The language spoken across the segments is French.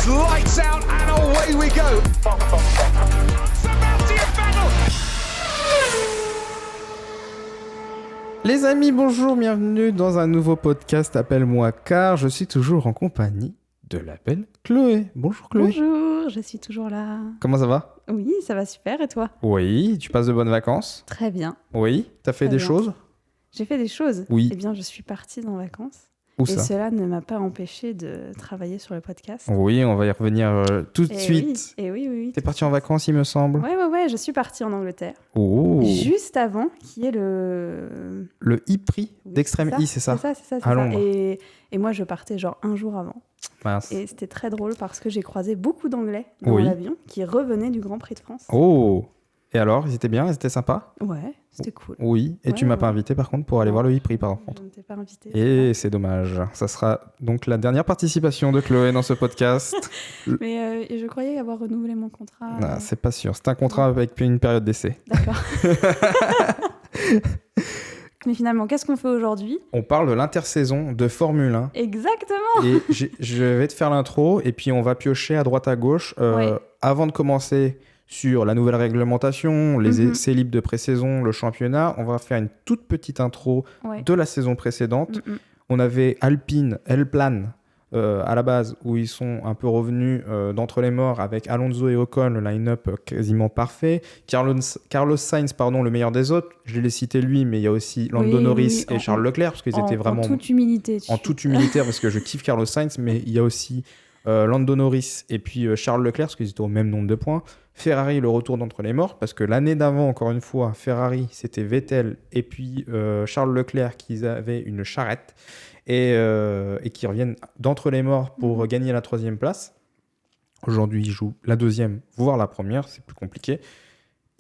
lights out and away we go. Sebastian Vettel. Les amis, bonjour, bienvenue dans un nouveau podcast Appelle-moi car je suis toujours en compagnie de la belle Chloé. Bonjour Chloé. Bonjour, je suis toujours là. Comment ça va? Oui, ça va super, et toi? Oui, tu passes de bonnes vacances? Très bien. Oui, t'as fait Très des bien. choses? J'ai fait des choses. Oui. Eh bien, je suis partie en vacances. Où Et ça? cela ne m'a pas empêché de travailler sur le podcast. Oui, on va y revenir tout de Et suite. Oui, et oui. T'es parti en vacances, il me semble. Ouais, je suis partie en Angleterre. Oh. Juste avant, qui est le... Le e-prix Oui, d'Extreme E, c'est ça? C'est ça. À Londres. Et moi, je partais genre un jour avant. Mince. Et c'était très drôle parce que j'ai croisé beaucoup d'Anglais dans Oui. l'avion qui revenaient du Grand Prix de France. Oh. Et alors, ils étaient bien? Ils étaient sympas? Ouais, c'était cool. Oui. Et Ouais, tu m'as pas ouais. invité par contre pour aller Non. voir le e-prix par contre. Je ne t'ai pas invitée. Et c'est dommage. Ça sera donc la dernière participation de Chloé dans ce podcast. Mais je croyais avoir renouvelé mon contrat. Ah, c'est pas sûr. C'est un contrat avec une période d'essai. D'accord. Mais finalement, qu'est-ce qu'on fait aujourd'hui? On parle de l'intersaison de Formule 1. Exactement. Et je vais te faire l'intro et puis on va piocher à droite à gauche. Ouais. Avant de commencer sur la nouvelle réglementation, les Mhm. essais libres de pré-saison, le championnat, on va faire une toute petite intro Ouais. de la saison précédente. Mm-mm. On avait Alpine, L-Plan à la base, où ils sont un peu revenus d'entre les morts avec Alonso et Ocon, le line-up quasiment parfait. Carlos Sainz, le meilleur des autres. Je l'ai cité lui, mais il y a aussi Lando Oui, Norris oui, et Charles Leclerc, parce qu'ils étaient vraiment... En toute humilité. En toute humilité, parce que je kiffe Carlos Sainz, mais il y a aussi Lando Norris et puis Charles Leclerc, parce qu'ils étaient au même nombre de points. Ferrari, le retour d'entre les morts, parce que l'année d'avant, encore une fois, Ferrari, c'était Vettel et puis Charles Leclerc qui avaient une charrette et qui reviennent d'entre les morts pour gagner la 3e place. Aujourd'hui, ils jouent la 2e, voire la première, c'est plus compliqué.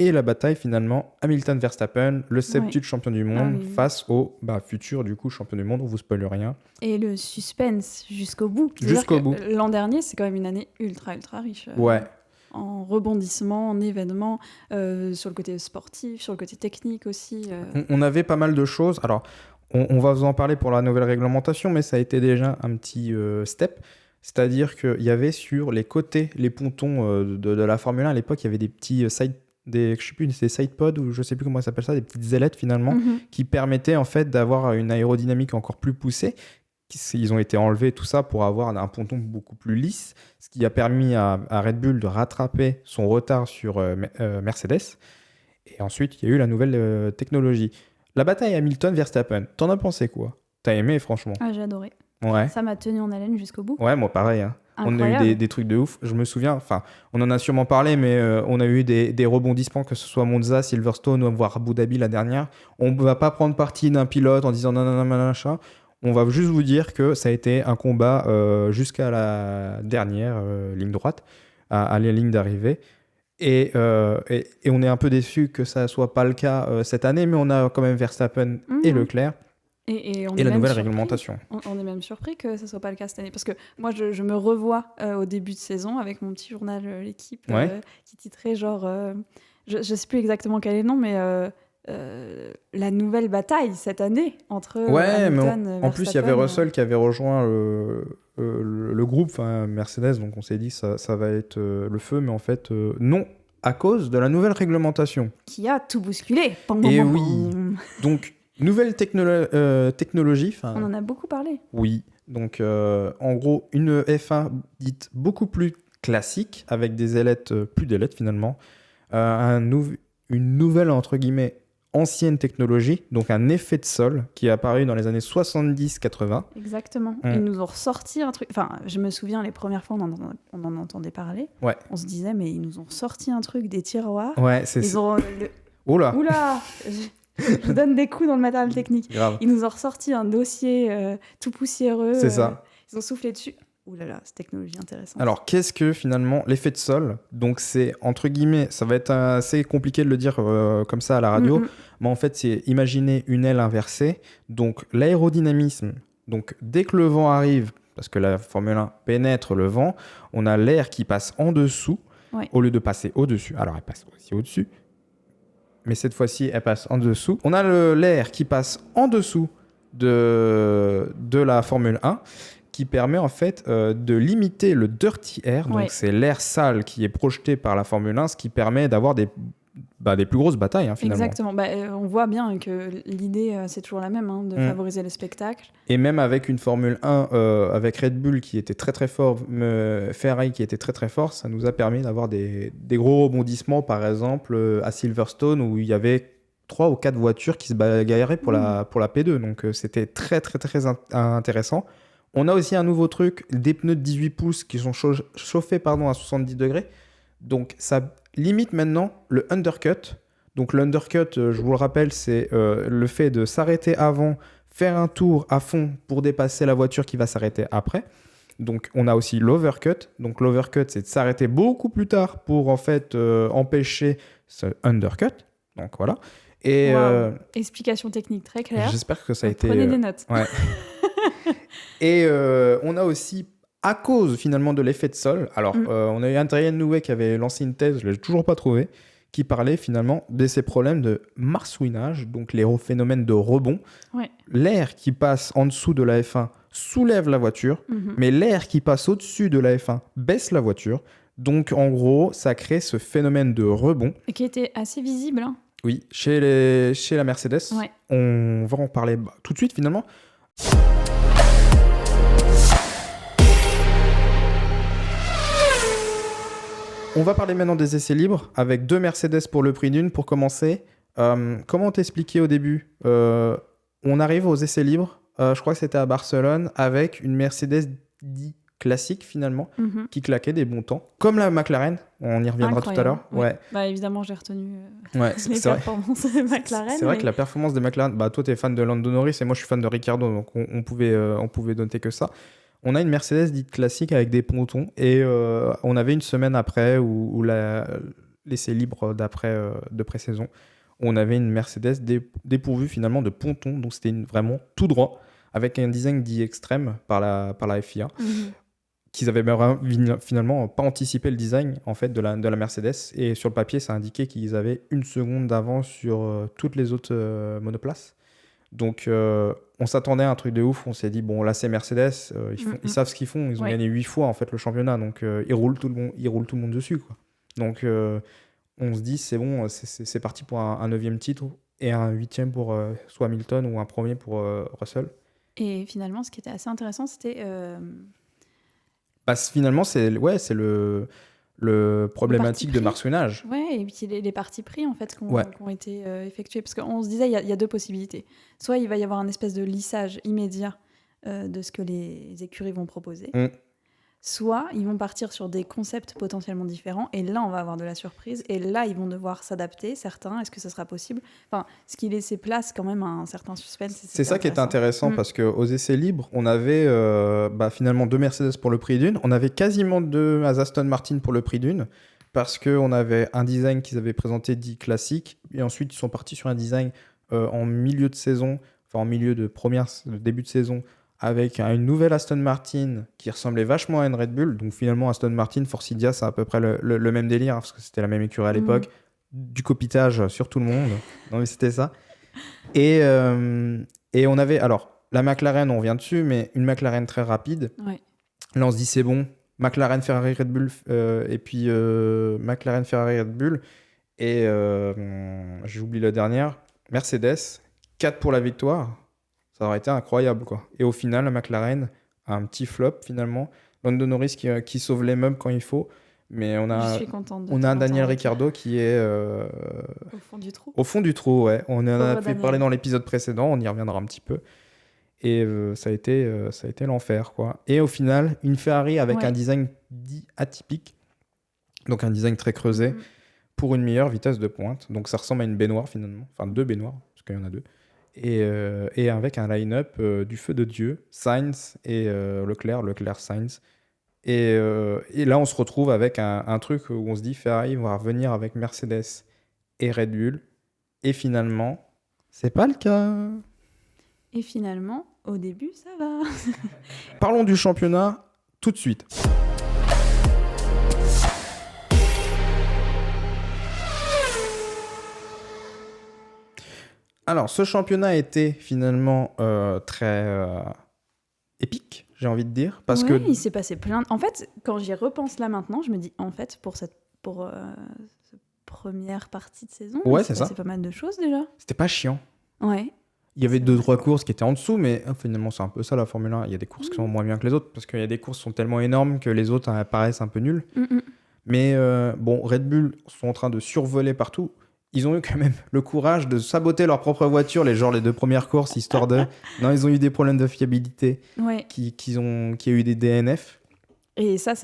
Et la bataille, finalement, Hamilton-Verstappen, le septuple champion du monde, Ah oui. face au futur, du coup, champion du monde. On vous spoile rien. Et le suspense jusqu'au bout. C'est-à-dire Jusqu'au que bout. L'an dernier, c'est quand même une année ultra riche. Ouais. En rebondissements, en événements, sur le côté sportif, sur le côté technique aussi. On avait pas mal de choses. Alors, on va vous en parler pour la nouvelle réglementation, mais ça a été déjà un petit step. C'est-à-dire qu'il y avait sur les côtés, les pontons de la Formule 1, à l'époque, il y avait des petits des side pods, ou je sais plus comment ça s'appelle ça, des petites ailettes finalement, Mhm. qui permettaient en fait d'avoir une aérodynamique encore plus poussée. Ils ont été enlevés, tout ça, pour avoir un ponton beaucoup plus lisse, ce qui a permis à Red Bull de rattraper son retard sur Mercedes. Et ensuite, il y a eu la nouvelle technologie. La bataille Hamilton-Verstappen, t'en as pensé quoi? T'as aimé, franchement? Ah, j'ai adoré. Ouais. Ça m'a tenu en haleine jusqu'au bout. Ouais, moi pareil. Hein. On a Incroyable. eu des trucs de ouf. Je me souviens, enfin, on en a sûrement parlé, mais on a eu des rebondissements, que ce soit Monza, Silverstone, voire Abu Dhabi la dernière. On ne va pas prendre parti d'un pilote en disant nanana, machin. On va juste vous dire que ça a été un combat jusqu'à la dernière ligne droite, à la ligne d'arrivée. Et on est un peu déçus que ça ne soit pas le cas cette année, mais on a quand même Verstappen et Leclerc Et, on et est la même nouvelle surpris. réglementation. On est même surpris que ce ne soit pas le cas cette année. Parce que moi, je me revois au début de saison avec mon petit journal L'équipe Ouais. qui titrait genre... je ne sais plus exactement quel est le nom, mais la nouvelle bataille cette année entre Ouais, mais Hamilton, en plus, il y avait Verstappen, Russell qui avait rejoint le groupe, Mercedes, donc on s'est dit ça va être le feu, mais en fait, non, à cause de la nouvelle réglementation. qui a tout bousculé. Et oui. Donc, nouvelle technologie, On en a beaucoup parlé. oui, donc en gros, une F1 dite beaucoup plus classique, avec des ailettes, plus d'ailettes finalement, une nouvelle, entre guillemets, ancienne technologie, donc un effet de sol qui est apparu dans les années 70-80. Exactement. Ils nous ont ressorti un truc. Enfin, je me souviens, les premières fois, on en entendait parler. Ouais. On se disait, mais ils nous ont sorti un truc des tiroirs. Ouais, c'est... Ils ont... Oula, Oula Je donne des coups dans le matériel technique. grave. Ils nous ont ressorti un dossier tout poussiéreux. C'est ça. Ils ont soufflé dessus. Ouh là là, cette technologie intéressante. Alors, qu'est-ce que finalement l'effet de sol? Donc, c'est entre guillemets, ça va être assez compliqué de le dire comme ça à la radio, mais en fait, c'est imaginer une aile inversée. Donc, l'aérodynamisme, donc dès que le vent arrive, parce que la Formule 1 pénètre le vent, on a l'air qui passe en dessous au lieu de passer au-dessus. Alors, elle passe aussi au-dessus, mais cette fois-ci, elle passe en dessous. On a l'air qui passe en dessous de la Formule 1, qui permet en fait de limiter le dirty air, donc c'est l'air sale qui est projeté par la Formule 1, ce qui permet d'avoir des plus grosses batailles finalement. Exactement, on voit bien que l'idée c'est toujours la même, de favoriser le spectacle. Et même avec une Formule 1, avec Red Bull qui était très très fort, Ferrari qui était très très fort, ça nous a permis d'avoir des gros rebondissements, par exemple à Silverstone où il y avait 3 ou 4 voitures qui se bagarraient pour la P2, donc c'était très très très intéressant. On a aussi un nouveau truc, des pneus de 18 pouces qui sont chauffés à 70 degrés, donc ça limite maintenant le undercut. Donc l'undercut, je vous le rappelle, c'est le fait de s'arrêter avant, faire un tour à fond pour dépasser la voiture qui va s'arrêter après. Donc on a aussi l'overcut. Donc l'overcut, c'est de s'arrêter beaucoup plus tard pour en fait empêcher ce undercut. Donc voilà. Et explication technique très claire. J'espère que ça a été... Prenez des notes. Ouais. Et on a aussi, à cause finalement de l'effet de sol, alors on a eu Adrien Newey qui avait lancé une thèse, je ne l'ai toujours pas trouvé, qui parlait finalement de ces problèmes de marsouinage, donc les phénomènes de rebond. Ouais. L'air qui passe en dessous de la F1 soulève la voiture, mais l'air qui passe au-dessus de la F1 baisse la voiture. Donc en gros, ça crée ce phénomène de rebond. Et qui était assez visible. Oui, chez la Mercedes. Ouais. On va en parler tout de suite finalement. On va parler maintenant des essais libres avec 2 Mercedes pour le prix d'une. Pour commencer, comment t'expliquer au début on arrive aux essais libres, je crois que c'était à Barcelone, avec une Mercedes dit classique finalement, qui claquait des bons temps. Comme la McLaren, on y reviendra tout à l'heure. Oui. Ouais. Évidemment, j'ai retenu les performances de McLaren. C'est vrai que la performance des McLaren, toi t'es fan de Lando Norris et moi je suis fan de Ricciardo, donc on pouvait noter que ça. On a une Mercedes dite classique avec des pontons et on avait une semaine après ou l'essai libre d'après de pré-saison, on avait une Mercedes dépourvue finalement de pontons, donc c'était vraiment tout droit avec un design dit extrême par la FIA. Qu'ils avaient finalement pas anticipé le design en fait de la Mercedes, et sur le papier ça indiquait qu'ils avaient 1 seconde d'avance sur toutes les autres monoplaces. Donc on s'attendait à un truc de ouf, on s'est dit bon là c'est Mercedes, ils savent ce qu'ils font, ils ont gagné 8 fois en fait le championnat, donc ils roulent tout le monde dessus quoi. Donc on se dit c'est bon, c'est parti pour un 9e titre et un 8e pour soit Hamilton ou un premier pour Russell. Et finalement ce qui était assez intéressant c'était finalement c'est le problématique de marsouinage. Ouais, et puis les partis pris en fait qui ont été effectués. Parce qu'on se disait, il y a 2 possibilités. Soit il va y avoir un espèce de lissage immédiat de ce que les écuries vont proposer. Soit ils vont partir sur des concepts potentiellement différents. Et là, on va avoir de la surprise. Et là, ils vont devoir s'adapter, certains. Est-ce que ça sera possible ? Enfin, ce qui laissait place quand même à un certain suspense. C'est ça qui est intéressant parce qu'aux essais libres, on avait finalement 2 Mercedes pour le prix d'une. On avait quasiment 2 Aston Martin pour le prix d'une parce qu'on avait un design qu'ils avaient présenté dit classique. Et ensuite, ils sont partis sur un design en milieu de saison, enfin en milieu de début de saison, avec une nouvelle Aston Martin qui ressemblait vachement à une Red Bull. Donc finalement, Aston Martin, Force India, c'est à peu près le même délire, parce que c'était la même écurie à l'époque. Du copitage sur tout le monde. Non mais c'était ça. Et on avait... Alors, la McLaren, on revient dessus, mais une McLaren très rapide. Ouais. Là, on se dit, c'est bon. McLaren, Ferrari, Red Bull, et puis McLaren, Ferrari, Red Bull. Et j'oublie la dernière. Mercedes, 4 pour la victoire. Ça aurait été incroyable, quoi. Et au final, la McLaren a un petit flop, finalement. Lando Norris qui sauve les meubles quand il faut. Mais on a un Daniel Ricciardo qui est... au fond du trou. Au fond du trou, ouais. On en a fait parler dans l'épisode précédent. On y reviendra un petit peu. Et ça a été l'enfer, quoi. Et au final, une Ferrari avec un design dit atypique. Donc un design très creusé pour une meilleure vitesse de pointe. Donc ça ressemble à une baignoire, finalement. Enfin, 2 baignoires, parce qu'il y en a 2. Et avec un line-up du feu de Dieu, Sainz et Leclerc Sainz. Et là, on se retrouve avec un truc où on se dit Ferrari va revenir avec Mercedes et Red Bull. Et finalement, c'est pas le cas. Et finalement, au début, ça va. Parlons du championnat tout de suite. Alors, ce championnat a été finalement très épique, j'ai envie de dire. Parce ouais, que... il s'est passé plein... En fait, quand j'y repense là maintenant, je me dis, en fait, pour cette première partie de saison, Ouais, il s'est c'est ça. passé pas mal de choses déjà. C'était pas chiant. Ouais. Il y avait C'est 2-3 vrai. courses qui étaient en dessous, mais finalement, c'est un peu ça la Formule 1. Il y a des courses qui sont moins bien que les autres, parce qu'il y a des courses qui sont tellement énormes que les autres paraissent un peu nuls. Mais bon, Red Bull sont en train de survoler partout. Ils ont eu quand même le courage de saboter leur propre voiture, les 2 premières courses, histoire de... Non, ils ont eu des problèmes de fiabilité, Ouais. qui a eu des DNF. Et ça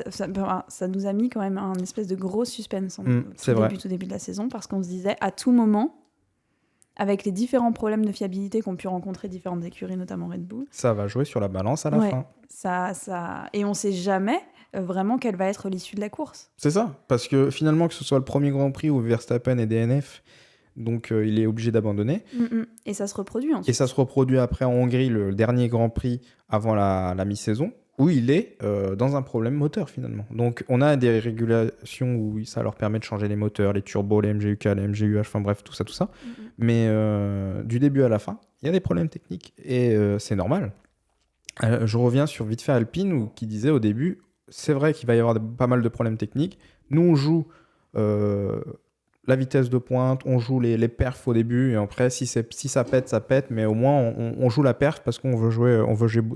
nous a mis quand même un espèce de gros suspense tout début de la saison, parce qu'on se disait, à tout moment, avec les différents problèmes de fiabilité qu'ont pu rencontrer différentes écuries, notamment Red Bull. Ça va jouer sur la balance à la fin. Et on ne sait jamais vraiment quelle va être l'issue de la course. C'est ça, parce que finalement, que ce soit le premier Grand Prix où Verstappen est DNF, donc il est obligé d'abandonner. Et ça se reproduit ensuite. Et ça se reproduit après en Hongrie, le dernier Grand Prix avant la mi-saison, où il est dans un problème moteur finalement. Donc on a des régulations où ça leur permet de changer les moteurs, les turbos, les MGUK, les MGUH, enfin bref, tout ça. Mais du début à la fin, il y a des problèmes techniques et c'est normal. Je reviens sur vite fait Alpine qui disait au début, c'est vrai qu'il va y avoir pas mal de problèmes techniques. Nous on joue la vitesse de pointe, on joue les perfs au début et après si ça pète, ça pète, mais au moins on joue la perf parce qu'on veut jouer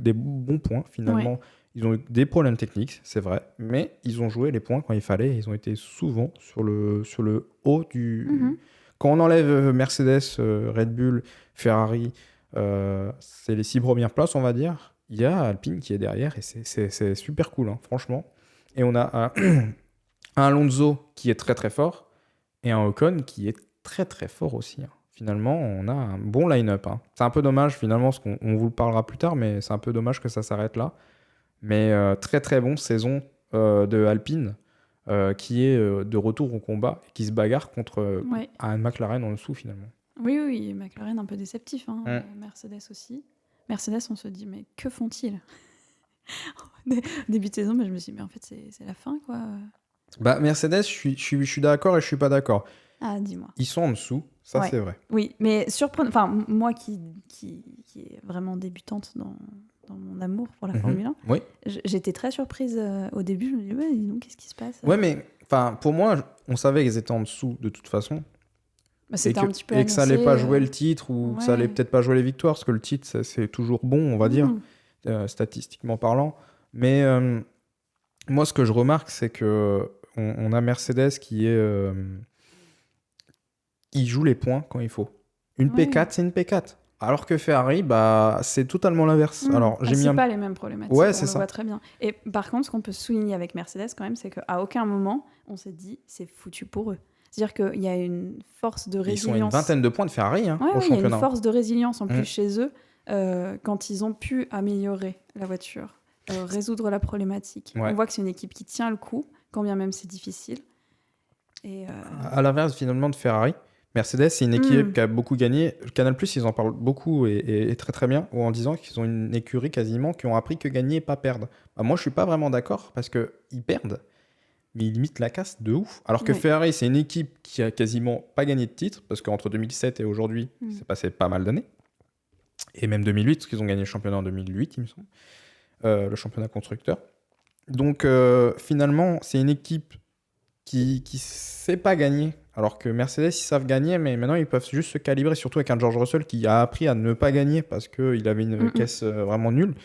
des bons points finalement. Ouais. Ils ont eu des problèmes techniques, c'est vrai, mais ils ont joué les points quand il fallait. Ils ont été souvent sur le haut du... Quand on enlève Mercedes, Red Bull, Ferrari, c'est les 6 premières places, on va dire. Il y a Alpine qui est derrière et c'est super cool, hein, franchement. Et on a un Alonso qui est très très fort et un Ocon qui est très très fort aussi. Hein. Finalement, on a un bon line-up. Hein. C'est un peu dommage, finalement, parce qu'on vous le parlera plus tard, mais c'est un peu dommage que ça s'arrête là. Mais très très bon saison de Alpine qui est de retour au combat et qui se bagarre contre un McLaren en dessous finalement. Oui, McLaren un peu déceptif, hein. Mercedes aussi. Mercedes, on se dit, mais que font-ils? Début de saison, mais je me suis dit, mais en fait, c'est la fin, quoi. Bah, Mercedes, je suis d'accord et je suis pas d'accord. Ah, dis-moi. Ils sont en dessous, ça c'est vrai. Oui, mais surprenant. Enfin, moi qui est vraiment débutante dans mon amour pour la Formule 1, oui. J'étais très surprise au début. Je me dis, ouais, dis donc, qu'est-ce qui se passe? Ouais, mais pour moi, on savait qu'ils étaient en dessous de toute façon. Bah, c'était un petit peu et que ça allait pas jouer le titre ou que ça allait peut-être pas jouer les victoires, parce que le titre, c'est toujours bon, on va dire, statistiquement parlant. Mais moi, ce que je remarque, c'est qu'on a Mercedes qui il joue les points quand il faut. Une P4, c'est une P4. Alors que Ferrari, c'est totalement l'inverse. Alors, c'est pas les mêmes problématiques, ouais, on c'est le ça. voit très bien. Et par contre, ce qu'on peut souligner avec Mercedes quand même, c'est qu'à aucun moment, on s'est dit, c'est foutu pour eux. C'est-à-dire qu'il y a une force de résilience. Ils sont à une vingtaine de points de Ferrari au championnat. Il y a une force de résilience en plus chez eux quand ils ont pu améliorer la voiture, résoudre la problématique. On voit que c'est une équipe qui tient le coup, quand bien même c'est difficile. Et à l'inverse finalement de Ferrari, Mercedes, c'est une équipe qui a beaucoup gagné. Canal+, ils en parlent beaucoup et très très bien, en disant qu'ils ont une écurie quasiment qui ont appris que gagner et pas perdre. Moi, je suis pas vraiment d'accord parce qu'ils perdent, mais ils limitent la casse de ouf. Alors que Ferrari, c'est une équipe qui a quasiment pas gagné de titre, parce qu'entre 2007 et aujourd'hui, c'est passé pas mal d'années. Et même 2008, parce qu'ils ont gagné le championnat en 2008, il me semble. Le championnat constructeur. Donc, finalement, c'est une équipe qui sait pas gagner. Alors que Mercedes, ils savent gagner, mais maintenant, ils peuvent juste se calibrer, surtout avec un George Russell qui a appris à ne pas gagner parce qu'il avait une caisse vraiment nulle.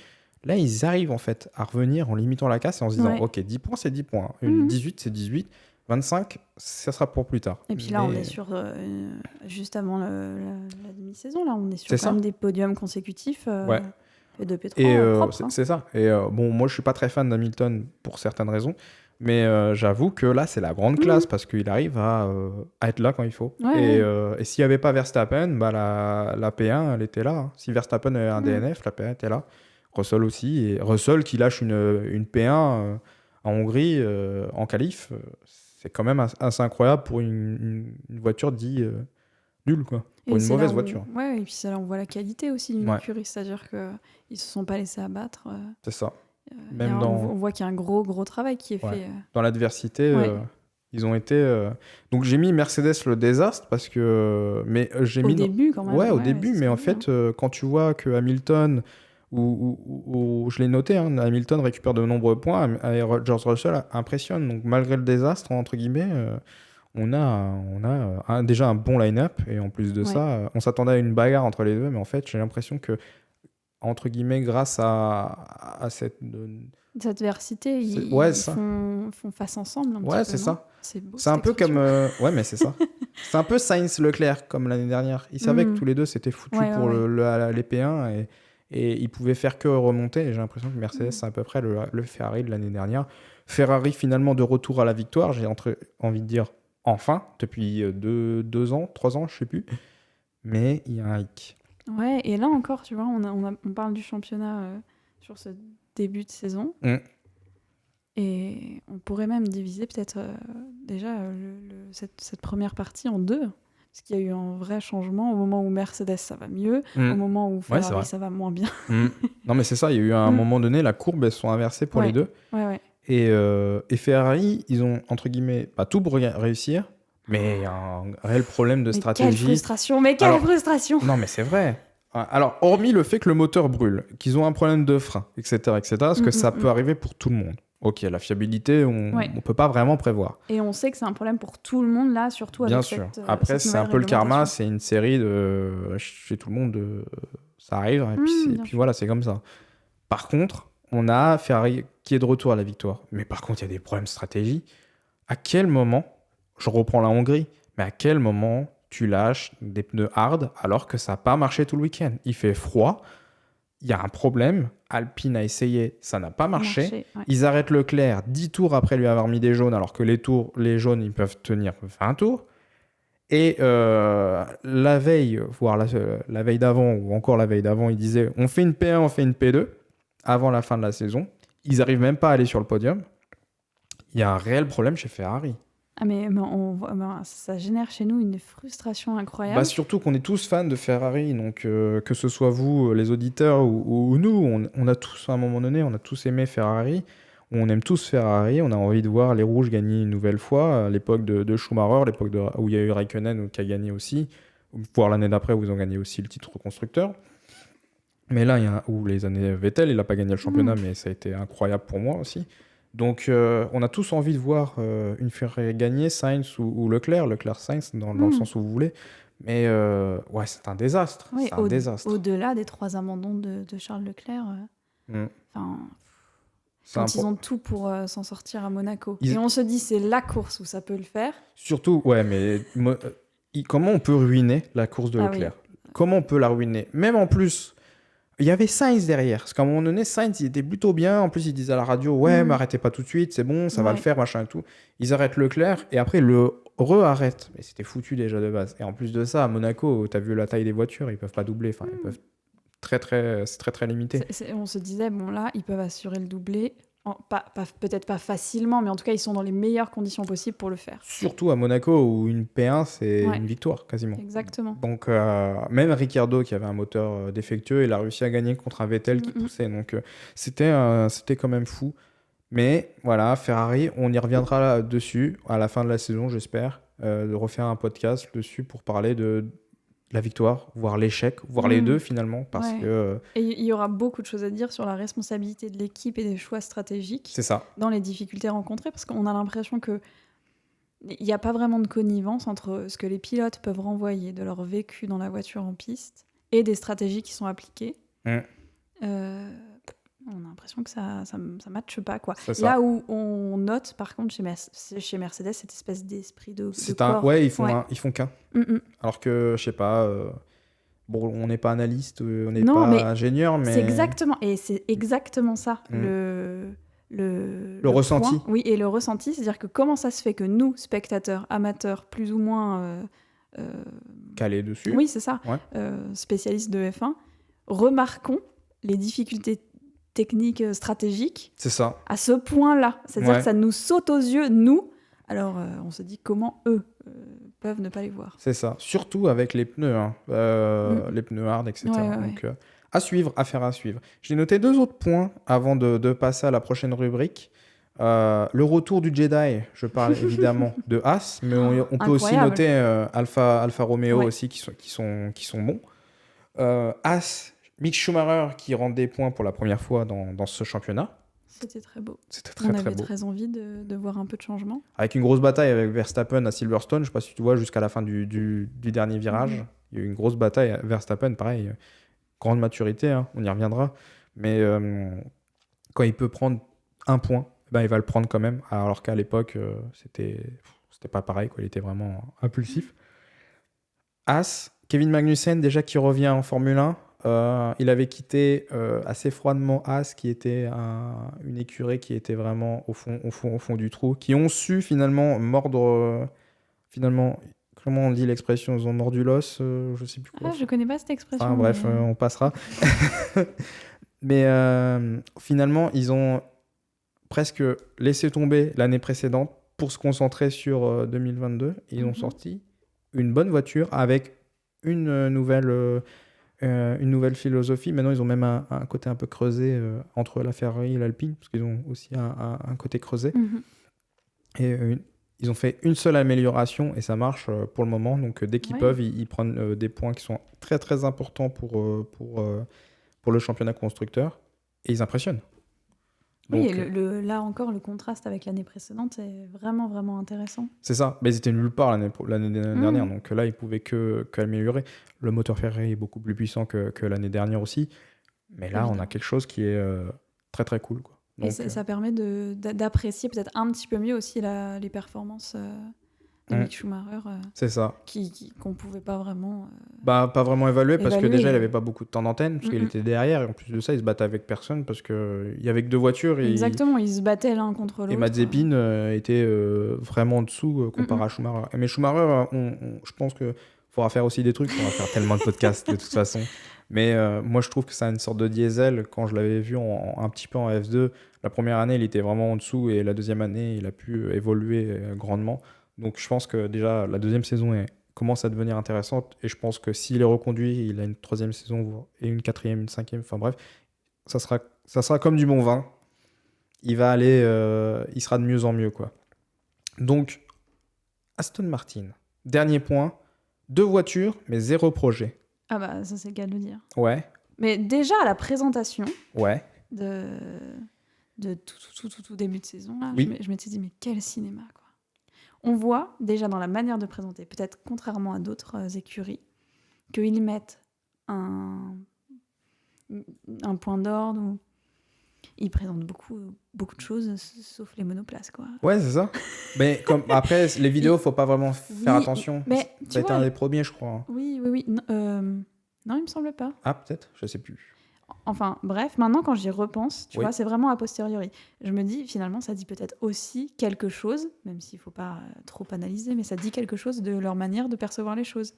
Là, ils arrivent en fait à revenir en limitant la casse et en se disant ok, 10 points, c'est 10 points. 18, c'est 18. 25, ça sera pour plus tard. Et puis là, on est sur juste avant la demi-saison. Là, on est sur quand même des podiums consécutifs. Et de P3 propre, c'est ça. Et bon, moi, je suis pas très fan d'Hamilton pour certaines raisons. Mais j'avoue que là, c'est la grande classe parce qu'il arrive à être là quand il faut. Et s'il n'y avait pas Verstappen, la P1, elle était là. Hein. Si Verstappen avait un DNF, la P1 était là. Russell aussi. Et Russell qui lâche une P1 en Hongrie, en qualif, c'est quand même assez incroyable pour une voiture dit nulle, quoi. Pour une mauvaise voiture. Ouais, et puis ça, là, on voit la qualité aussi d'une écurie. C'est-à-dire qu'ils ne se sont pas laissés abattre. C'est ça. On voit qu'il y a un gros travail qui est fait. Dans l'adversité, ils ont été... Donc j'ai mis Mercedes le désastre parce que... Mais j'ai au début quand même. Au début, mais en fait, quand tu vois que Hamilton où je l'ai noté, hein, Hamilton récupère de nombreux points et George Russell impressionne. Donc malgré le désastre, entre guillemets, on a déjà un bon line-up. Et en plus de ça, on s'attendait à une bagarre entre les deux. Mais en fait, j'ai l'impression que, entre guillemets, grâce à cette adversité, ils font face ensemble. C'est ça. C'est beau. C'est un peu comme. Mais c'est ça. C'est un peu Sainz-Leclerc, comme l'année dernière. Ils savaient que tous les deux, c'était foutu pour les P1 et ils pouvaient faire que remonter. Et j'ai l'impression que Mercedes, c'est à peu près le Ferrari de l'année dernière. Ferrari, finalement, de retour à la victoire. J'ai envie de dire enfin, depuis 2 ans, 3 ans, je sais plus. Mais il y a un hic. Ouais, et là encore, tu vois, on parle du championnat sur ce début de saison. Et on pourrait même diviser peut-être déjà cette première partie en 2. Parce qu'il y a eu un vrai changement. Au moment où Mercedes, ça va mieux. Au moment où Ferrari, ça va moins bien. Non, mais c'est ça. Il y a eu un moment donné, la courbe, elles sont inversées pour les deux. Ouais. Et Ferrari, ils ont, entre guillemets, pas tout pour réussir, mais il y a un réel problème de stratégie. Quelle frustration. Non, mais c'est vrai. Alors, hormis le fait que le moteur brûle, qu'ils ont un problème de frein, etc., parce que ça peut arriver pour tout le monde. Ok, la fiabilité, on peut pas vraiment prévoir. Et on sait que c'est un problème pour tout le monde, là, surtout avec cette. Bien sûr. Après, c'est un peu le karma, c'est une série chez tout le monde, ça arrive, et puis voilà, c'est comme ça. Par contre, on a Ferrari qui est de retour à la victoire. Mais par contre, il y a des problèmes de stratégie. À quel moment, je reprends la Hongrie, mais à quel moment tu lâches des pneus hard alors que ça n'a pas marché tout le week-end? Il fait froid, il y a un problème. Alpine a essayé, ça n'a pas marché. Ils arrêtent Leclerc 10 tours après lui avoir mis des jaunes, alors que les jaunes, ils peuvent tenir 20 tours. Et la veille, voire la veille d'avant, ou encore la veille d'avant, ils disaient on fait une P1, on fait une P2 avant la fin de la saison. Ils n'arrivent même pas à aller sur le podium. Il y a un réel problème chez Ferrari. Ah mais ça génère chez nous une frustration incroyable. Surtout qu'on est tous fans de Ferrari, donc que ce soit vous, les auditeurs, ou nous, on a tous, à un moment donné, on a tous aimé Ferrari. On aime tous Ferrari, on a envie de voir les Rouges gagner une nouvelle fois, à l'époque de Schumacher, l'époque où il y a eu Raikkonen qui a gagné aussi, voire l'année d'après où ils ont gagné aussi le titre constructeur. Mais là, ou les années Vettel, il n'a pas gagné le championnat, mais ça a été incroyable pour moi aussi. Donc, on a tous envie de voir une Ferrari gagner, Sainz ou Leclerc Sainz, dans le sens où vous voulez. Mais c'est un désastre. Oui, c'est un désastre. Au-delà des 3 abandons de Charles Leclerc, quand ils ont tout pour s'en sortir à Monaco. Et on se dit, c'est la course où ça peut le faire. Surtout, mais comment on peut ruiner la course de Leclerc ? Comment on peut la ruiner ? Même en plus... Il y avait Sainz derrière, parce qu'à un moment donné, Sainz, il était plutôt bien. En plus, il disait à la radio, mais arrêtez pas tout de suite, c'est bon, ça va le faire, machin et tout. Ils arrêtent Leclerc, et après, le re-arrêtent. Mais c'était foutu déjà de base. Et en plus de ça, à Monaco, t'as vu la taille des voitures, ils peuvent pas doubler. Enfin, ils peuvent c'est très, très limité. On se disait, bon là, ils peuvent assurer le doublé. Peut-être pas facilement, mais en tout cas, ils sont dans les meilleures conditions possibles pour le faire. Surtout à Monaco, où une P1, c'est une victoire, quasiment. Exactement. Donc, même Ricciardo, qui avait un moteur défectueux, il a réussi à gagner contre un Vettel qui poussait. Donc, c'était quand même fou. Mais voilà, Ferrari, on y reviendra dessus à la fin de la saison, j'espère, de refaire un podcast dessus pour parler de la victoire, voire l'échec, voire les deux finalement, parce que... Et il y aura beaucoup de choses à dire sur la responsabilité de l'équipe et des choix stratégiques. C'est ça. Dans les difficultés rencontrées, parce qu'on a l'impression que il n'y a pas vraiment de connivence entre ce que les pilotes peuvent renvoyer de leur vécu dans la voiture en piste et des stratégies qui sont appliquées. On a l'impression que ça matche pas, quoi. Là où on note, par contre, chez Mercedes, cette espèce d'esprit de corps. Ils font qu'un. Alors que, je sais pas, on n'est pas analyste, on n'est pas ingénieur, mais... C'est exactement ça, le ressenti. Oui, et le ressenti, c'est-à-dire que comment ça se fait que nous, spectateurs, amateurs, plus ou moins... calés dessus. Oui, c'est ça, spécialistes de F1, remarquons les difficultés techniques, stratégiques, c'est ça, à ce point-là. C'est-à-dire que ça nous saute aux yeux, nous. Alors, on se dit comment eux peuvent ne pas les voir. C'est ça, surtout avec les pneus, les pneus hard, etc. Donc, affaire à suivre. J'ai noté 2 autres points avant de passer à la prochaine rubrique. Le retour du Jedi, je parle évidemment de Haas, mais on peut aussi noter Alfa Romeo aussi qui sont bons. Haas, Mick Schumacher qui rend des points pour la première fois dans ce championnat. C'était très beau. C'était très beau. On avait très envie de voir un peu de changement. Avec une grosse bataille avec Verstappen à Silverstone, je ne sais pas si tu vois, jusqu'à la fin du dernier virage. Il y a eu une grosse bataille. Verstappen, pareil, grande maturité, hein, on y reviendra. Mais quand il peut prendre un point, il va le prendre quand même. Alors qu'à l'époque, c'était pas pareil, quoi. Il était vraiment impulsif. As, Kevin Magnussen, déjà qui revient en Formule 1. Il avait quitté assez froidement As, qui était une écurie qui était vraiment au fond du trou, qui ont su finalement mordre. Comment on dit l'expression? Ils ont mordu l'os, je sais plus quoi. Je connais pas cette expression. Enfin, bref, on passera. Mais finalement, ils ont presque laissé tomber l'année précédente pour se concentrer sur 2022. Ils ont sorti une bonne voiture avec une nouvelle philosophie. Maintenant, ils ont même un côté un peu creusé entre la Ferrari et l'Alpine, parce qu'ils ont aussi un côté creusé. Et ils ont fait une seule amélioration et ça marche pour le moment. Donc, dès qu'ils peuvent, ils prennent des points qui sont très, très importants pour le championnat constructeur. Et ils impressionnent. Oui, donc, et là encore, le contraste avec l'année précédente est vraiment, vraiment intéressant. C'est ça. Mais ils étaient nulle part l'année dernière. Donc là, ils ne pouvaient qu'améliorer. Le moteur Ferrari est beaucoup plus puissant que l'année dernière aussi. Mais là, on a quelque chose qui est très, très cool, quoi. Donc, et ça permet d'apprécier peut-être un petit peu mieux aussi les performances de Mick Schumacher. C'est ça. Qu'on ne pouvait pas vraiment... pas vraiment évaluer parce que déjà, il n'avait pas beaucoup de temps d'antenne, parce qu'il était derrière. Et en plus de ça, il se battait avec personne parce qu'il n'y avait que deux voitures. Exactement, ils se battaient l'un contre l'autre. Et Mazepin était vraiment en dessous comparé à Schumacher. Mais Schumacher, je pense qu'il faudra faire aussi des trucs. On va faire tellement de podcasts de toute façon. Mais moi, je trouve que c'est une sorte de diesel. Quand je l'avais vu un petit peu en F2, la première année, il était vraiment en dessous. Et la deuxième année, il a pu évoluer grandement. Donc, je pense que déjà, la deuxième saison commence à devenir intéressante. Et je pense que s'il est reconduit, il a une troisième saison et une quatrième, une cinquième. Enfin bref, ça sera comme du bon vin. Il va aller... il sera de mieux en mieux, quoi. Donc, Aston Martin. Dernier point. 2 voitures, mais 0 projet. Ah bah, ça c'est le cas de le dire. Ouais. Mais déjà, à la présentation de tout début de saison, là, je m'étais dit, mais quel cinéma, quoi. On voit déjà dans la manière de présenter, peut-être contrairement à d'autres écuries, qu'ils mettent un point d'ordre où ils présentent beaucoup de choses, sauf les monoplaces, quoi. Ouais, c'est ça. Mais après, les vidéos, faut pas vraiment faire attention. Mais ça a été un des premiers, je crois. Oui. Non, il me semble pas. Ah, peut-être, je sais plus. Enfin, bref, maintenant, quand j'y repense, tu vois, c'est vraiment a posteriori. Je me dis, finalement, ça dit peut-être aussi quelque chose, même s'il faut pas trop analyser, mais ça dit quelque chose de leur manière de percevoir les choses.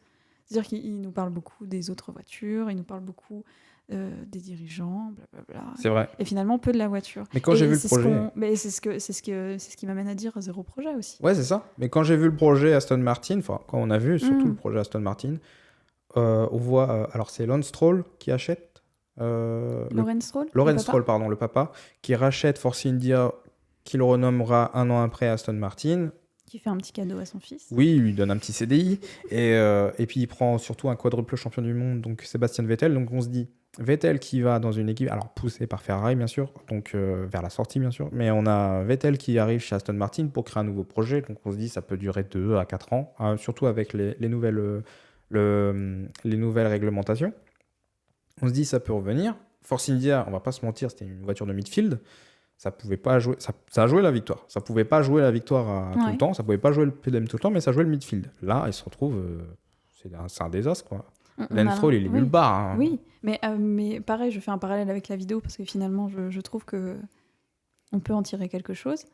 C'est-à-dire qu'ils nous parlent beaucoup des autres voitures, ils nous parlent beaucoup des dirigeants, blablabla. C'est vrai. Et finalement, peu de la voiture. Mais quand j'ai vu le projet... Mais c'est ce qui m'amène à dire 0 projet aussi. Ouais, c'est ça. Mais quand j'ai vu le projet Aston Martin, enfin, quand on a vu surtout le projet Aston Martin, on voit... alors, c'est Lance Stroll qui achète... Lawrence Stroll, le papa, qui rachète Force India, qu'il renommera un an après Aston Martin. Qui fait un petit cadeau à son fils. Oui, il lui donne un petit CDI. Et puis, il prend surtout un quadruple champion du monde, donc Sébastien Vettel. Donc, on se dit, Vettel qui va dans une équipe, alors poussé par Ferrari, bien sûr, donc vers la sortie, bien sûr. Mais on a Vettel qui arrive chez Aston Martin pour créer un nouveau projet. Donc, on se dit, ça peut durer 2 à 4 ans, surtout avec les nouvelles réglementations. On se dit, ça peut revenir. Force India, on va pas se mentir, c'était une voiture de midfield. Ça pouvait pas jouer. Ça a joué la victoire. Ça pouvait pas jouer la victoire tout le temps. Ça pouvait pas jouer le PDM tout le temps, mais ça jouait le midfield. Là, il se retrouve. C'est un désastre, quoi. Lance Stroll, il est nulle part. Hein. Oui, mais pareil, je fais un parallèle avec la vidéo parce que finalement, je trouve que on peut en tirer quelque chose.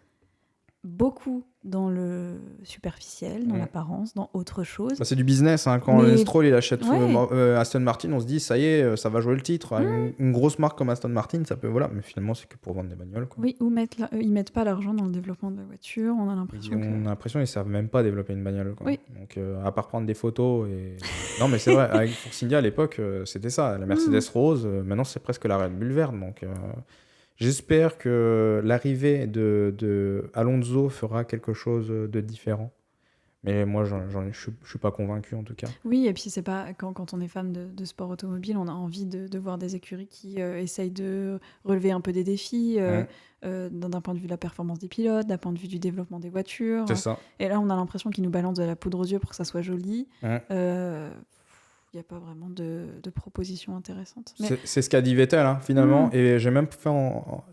Beaucoup dans le superficiel, dans l'apparence, dans autre chose. C'est du business. Hein. Quand Lance Stroll il achète Aston Martin, on se dit ça y est, ça va jouer le titre. Une grosse marque comme Aston Martin, ça peut mais finalement c'est que pour vendre des bagnoles. Quoi. Oui, ou ils mettent pas l'argent dans le développement de la voiture. On a l'impression. On a l'impression qu'ils savent même pas développer une bagnole. Quoi. Oui. Donc à part prendre des photos et. Non mais c'est vrai. Avec Force India à l'époque, c'était ça. La Mercedes rose. Maintenant c'est presque la Red Bull verte. Donc. J'espère que l'arrivée de Alonso fera quelque chose de différent. Mais moi, je suis pas convaincu en tout cas. Oui, et puis c'est pas quand on est fan de sport automobile, on a envie de voir des écuries qui essayent de relever un peu des défis d'un point de vue de la performance des pilotes, d'un point de vue du développement des voitures. C'est ça. Et là, on a l'impression qu'ils nous balancent de la poudre aux yeux pour que ça soit joli. Il n'y a pas vraiment de propositions intéressantes. Mais... C'est ce qu'a dit Vettel, hein, finalement. Et j'ai même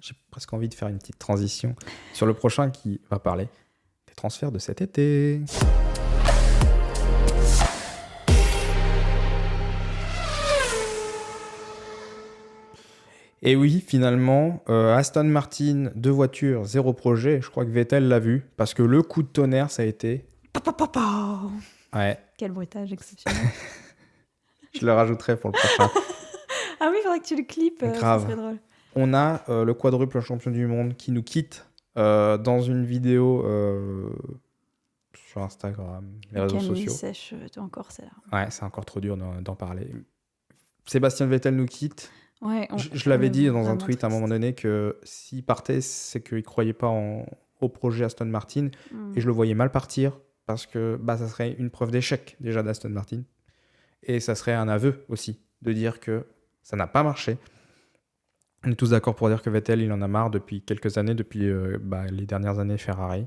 j'ai presque envie de faire une petite transition sur le prochain qui va parler des transferts de cet été. Et oui, finalement, Aston Martin, 2 voitures, 0 projet. Je crois que Vettel l'a vu, parce que le coup de tonnerre, ça a été... Ouais. Quel bruitage exceptionnel. Je le rajouterai pour le prochain. Ah oui, il faudrait que tu le clips. Grave. Ça serait drôle. On a le quadruple champion du monde qui nous quitte dans une vidéo sur Instagram, les réseaux sociaux. Camille sèche encore, c'est là. Ouais, c'est encore trop dur d'en parler. Sébastien Vettel nous quitte. Ouais, je l'avais dit dans un tweet à un moment donné que s'il partait, c'est qu'il ne croyait pas au projet Aston Martin. Et je le voyais mal partir parce que ça serait une preuve d'échec déjà d'Aston Martin. Et ça serait un aveu aussi de dire que ça n'a pas marché. On est tous d'accord pour dire que Vettel, il en a marre depuis quelques années, depuis les dernières années Ferrari.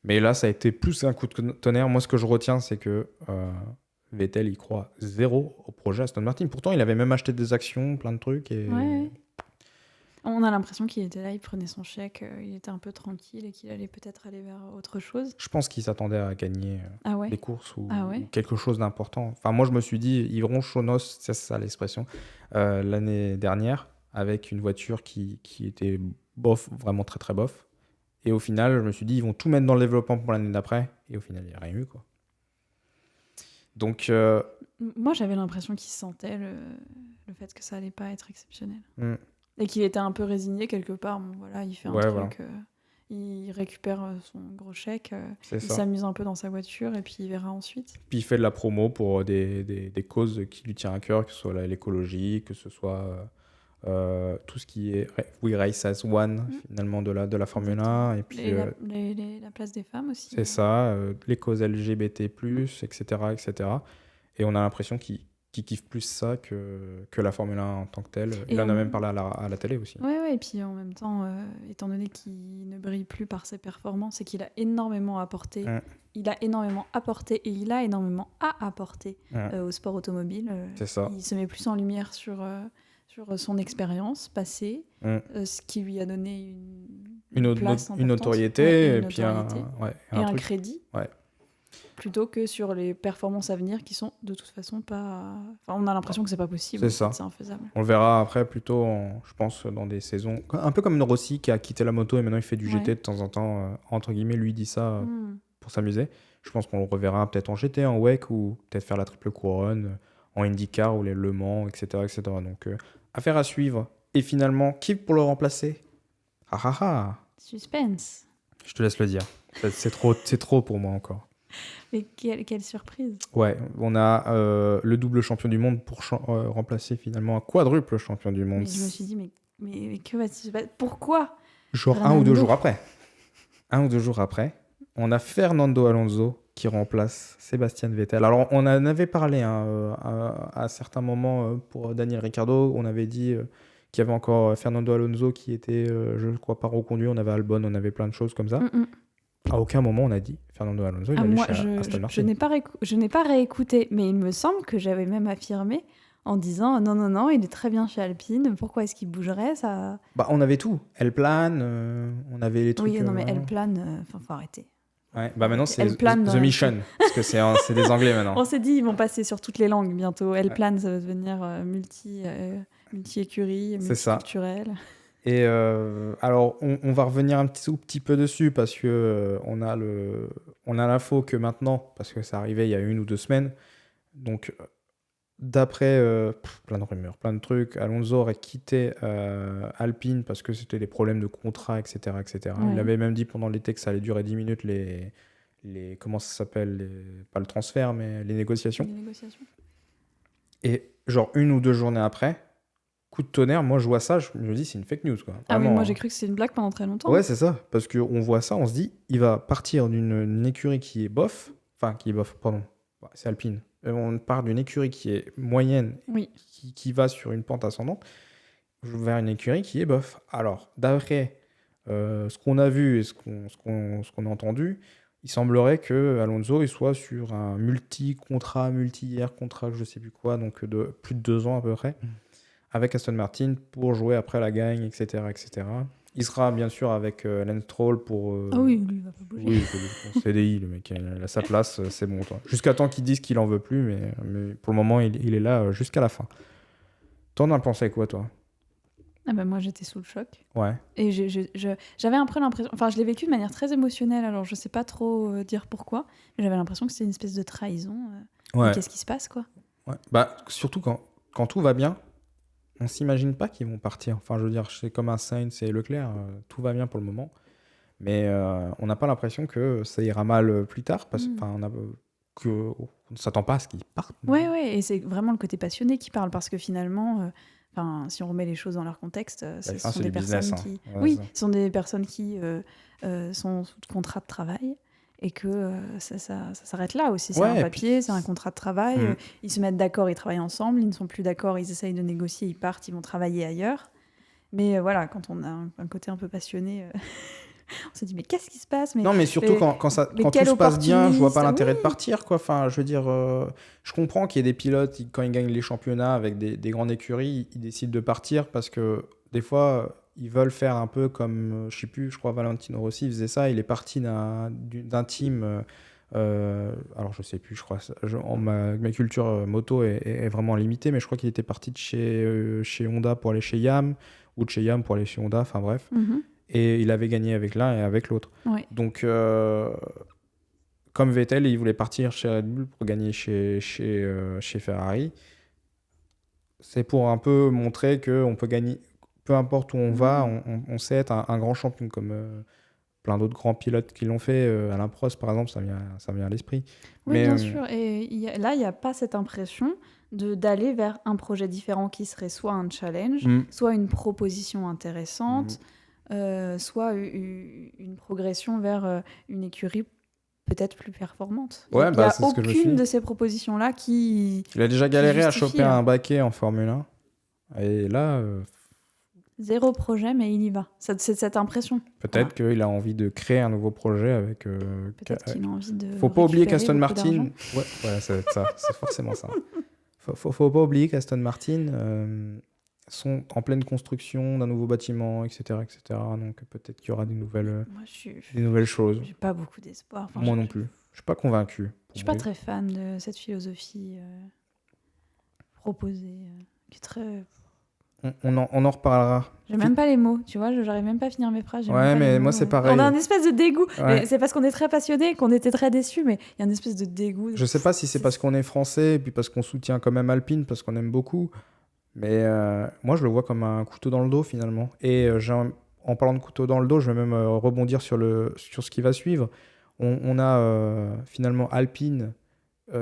Mais là, ça a été plus un coup de tonnerre. Moi, ce que je retiens, c'est que Vettel, il croit 0 au projet Aston Martin. Pourtant, il avait même acheté des actions, plein de trucs. Et... Ouais. On a l'impression qu'il était là, il prenait son chèque, il était un peu tranquille et qu'il allait peut-être aller vers autre chose. Je pense qu'il s'attendait à gagner des courses ou quelque chose d'important. Enfin, moi, je me suis dit, ils verront Chonos, c'est ça l'expression, l'année dernière, avec une voiture qui était bof, vraiment très très bof. Et au final, je me suis dit, ils vont tout mettre dans le développement pour l'année d'après. Et au final, il n'y a rien eu, quoi. Donc... Moi, j'avais l'impression qu'il sentait le fait que ça allait pas être exceptionnel. Et qu'il était un peu résigné quelque part. Bon, voilà, il fait un truc, il récupère son gros chèque, il s'amuse un peu dans sa voiture et puis il verra ensuite. Puis il fait de la promo pour des causes qui lui tiennent à cœur, que ce soit l'écologie, que ce soit tout ce qui est We Race as One, finalement, de la Formule 1. Et puis, la place des femmes aussi. C'est ça, les causes LGBT+, etc., etc. Et on a l'impression qu'il kiffe plus ça que la Formule 1 en tant que telle. Il en a même parlé à la télé aussi. Oui, et puis en même temps, étant donné qu'il ne brille plus par ses performances et qu'il a énormément apporté, il a énormément apporté et il a énormément à apporter au sport automobile. C'est ça. Il se met plus en lumière sur son expérience passée, ce qui lui a donné une place importante, une notoriété, et puis un crédit. Ouais. Plutôt que sur les performances à venir qui sont de toute façon pas... Enfin, on a l'impression que c'est pas possible. C'est infaisable. On le verra après plutôt, je pense, dans des saisons... Un peu comme Rossi qui a quitté la moto et maintenant il fait du GT de temps en temps. Entre guillemets, lui dit ça pour s'amuser. Je pense qu'on le reverra peut-être en GT, en WEC ou peut-être faire la triple couronne, en IndyCar ou les Le Mans, etc. etc. Donc, affaire à suivre. Et finalement, qui pour le remplacer ? Suspense. Je te laisse le dire. C'est trop pour moi encore. Mais quelle surprise. Ouais, on a le double champion du monde pour remplacer finalement un quadruple champion du monde. Mais je me suis dit, mais que va-t-il se passer ? Pourquoi ? Genre 1 ou 2 jours après. 1 ou 2 jours après, on a Fernando Alonso qui remplace Sébastien Vettel. Alors, on en avait parlé à certains moments pour Daniel Ricciardo. On avait dit qu'il y avait encore Fernando Alonso qui était, je ne crois pas, reconduit. On avait Albon, on avait plein de choses comme ça. À aucun moment on a dit Fernando Alonso il allait chez Aston Martin. Je n'ai pas réécouté, mais il me semble que j'avais même affirmé en disant non, il est très bien chez Alpine, pourquoi est-ce qu'il bougerait ça ? On avait tout, elle plane, on avait les trucs... Oui, non mais elle plane, faut arrêter. Ouais, maintenant c'est The Mission, parce que c'est des Anglais maintenant. On s'est dit ils vont passer sur toutes les langues bientôt, elle plane ça va devenir multi-écurie, multiculturel. Et alors, on va revenir un petit peu dessus parce que on a l'info que maintenant, parce que ça arrivait il y a 1 ou 2 semaines, donc d'après plein de rumeurs, plein de trucs, Alonso aurait quitté Alpine parce que c'était des problèmes de contrat, etc. etc. Ouais. Il avait même dit pendant l'été que ça allait durer 10 minutes les comment ça s'appelle, pas le transfert, mais les négociations. Et genre 1 ou 2 journées après, coup de tonnerre, moi je vois ça, je me dis c'est une fake news quoi. Ah oui, moi j'ai cru que c'était une blague pendant très longtemps. Ouais, c'est ça, parce qu'on voit ça, on se dit il va partir d'une écurie qui est bof Enfin, qui est bof, pardon. C'est Alpine. On part d'une écurie qui est moyenne, qui va sur une pente ascendante, vers une écurie qui est bof. Alors, d'après ce qu'on a vu et ce qu'on a entendu, il semblerait que Alonso il soit sur un multi-year contrat, je sais plus quoi, donc de plus de 2 ans à peu près, avec Aston Martin pour jouer après la gagne, etc., etc. Il sera bien sûr avec Lance Stroll pour... Ah oui, lui, il va pas bouger. Oui, pour CDI, le mec, il a sa place, c'est bon. Toi. Jusqu'à temps qu'il dise qu'il en veut plus, mais pour le moment, il est là jusqu'à la fin. T'en as pensé quoi, toi ? Ah bah moi, j'étais sous le choc. Ouais. Et j'avais un peu l'impression... Enfin, je l'ai vécu de manière très émotionnelle, alors je sais pas trop dire pourquoi, mais j'avais l'impression que c'était une espèce de trahison. Ouais. Qu'est-ce qui se passe, quoi ? Ouais. Bah, surtout quand tout va bien, on s'imagine pas qu'ils vont partir. Enfin, je veux dire, c'est comme un Sainz et Leclerc, tout va bien pour le moment. Mais on n'a pas l'impression que ça ira mal plus tard, parce qu'on ne s'attend pas à ce qu'ils partent. Ouais, et c'est vraiment le côté passionné qui parle, parce que finalement, si on remet les choses dans leur contexte, ce sont des personnes qui... Ouais, oui, ce sont des personnes qui sont sous contrat de travail, et que ça s'arrête là aussi. C'est un papier, c'est un contrat de travail, ils se mettent d'accord, ils travaillent ensemble, ils ne sont plus d'accord, ils essayent de négocier, ils partent, ils vont travailler ailleurs. Mais voilà, quand on a un côté un peu passionné... on se dit mais qu'est-ce qui se passe, non, mais surtout quand tout se passe bien, je vois pas l'intérêt de partir, quoi. Enfin, je veux dire, je comprends qu'il y ait des pilotes quand ils gagnent les championnats avec des grandes écuries, ils décident de partir parce que des fois ils veulent faire un peu comme je sais plus, je crois Valentino Rossi faisait ça, il est parti d'un team alors je sais plus, je crois ma culture moto est vraiment limitée, mais je crois qu'il était parti de chez Honda pour aller chez Yam, ou de chez Yam pour aller chez Honda, enfin bref. Et il avait gagné avec l'un et avec l'autre. Ouais. Donc, comme Vettel, il voulait partir chez Red Bull pour gagner chez Ferrari. C'est pour un peu montrer qu'on peut gagner, peu importe où on va, on sait être un grand champion, comme plein d'autres grands pilotes qui l'ont fait. Alain Prost, par exemple, ça vient à l'esprit. Oui, mais, bien sûr. Et là, il n'y a pas cette impression d'aller vers un projet différent qui serait soit un challenge, soit une proposition intéressante, soit une progression vers une écurie peut-être plus performante. Ouais, il n'y a c'est aucune de ces propositions-là qui... Il a déjà galéré à choper un baquet en Formule 1. Et là... Zéro projet, mais il y va. C'est cette impression. Peut-être qu'il a envie de créer un nouveau projet avec... Peut-être qu'il a envie de... Faut pas oublier qu'Aston Martin... Ouais, c'est ça. C'est forcément ça. Faut pas oublier qu'Aston Martin... sont en pleine construction d'un nouveau bâtiment, etc., etc. Donc peut-être qu'il y aura des nouvelles choses. J'ai pas beaucoup d'espoir. Enfin, moi non plus. Je suis pas convaincu. Je suis pas très fan de cette philosophie proposée, qui est très... On en reparlera. J'ai même pas les mots, tu vois, j'arrive même pas à finir mes phrases. Ouais, mais moi c'est pareil. On a un espèce de dégoût. Ouais. C'est parce qu'on est très passionnés qu'on était très déçus, mais il y a une espèce de dégoût. Je sais pas si c'est parce qu'on est français, et puis parce qu'on soutient quand même Alpine, parce qu'on aime beaucoup. Mais moi, je le vois comme un couteau dans le dos, finalement. Et en parlant de couteau dans le dos, je vais même rebondir sur ce qui va suivre. On a finalement Alpine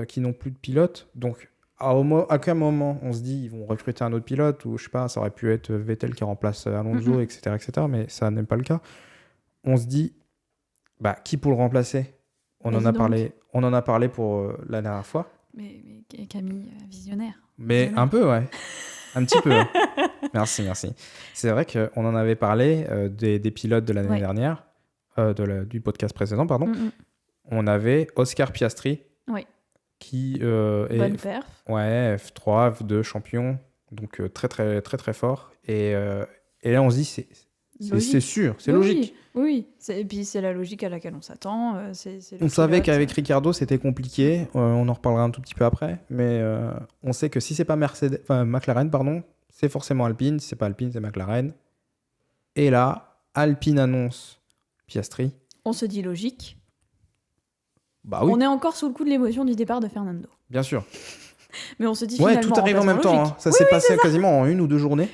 qui n'ont plus de pilote. Donc, à quel moment on se dit ils vont recruter un autre pilote, ou je sais pas, ça aurait pu être Vettel qui remplace Alonso, etc., etc., mais ça n'est pas le cas. On se dit, qui pour le remplacer ? On en a parlé pour la dernière fois. Mais Camille, visionnaire. Mais un peu, ouais. Un petit peu. Merci. C'est vrai qu'on en avait parlé des pilotes de l'année dernière, du podcast précédent, pardon. On avait Oscar Piastri, qui est... Bonne perf. Ouais, F3, F2, champion, donc très, très, très, très fort. Et là, on se dit, c'est sûr, c'est logique. Oui, et puis c'est la logique à laquelle on s'attend. On savait qu'avec Ricciardo, c'était compliqué. On en reparlera un tout petit peu après. Mais on sait que si c'est pas McLaren, c'est forcément Alpine. Si c'est pas Alpine, c'est McLaren. Et là, Alpine annonce Piastri. On se dit logique. Bah oui. On est encore sous le coup de l'émotion du départ de Fernando. Bien sûr. Mais on se dit finalement... Ouais, tout arrive en même temps. Hein. Ça s'est passé quasiment en 1 ou 2 journées.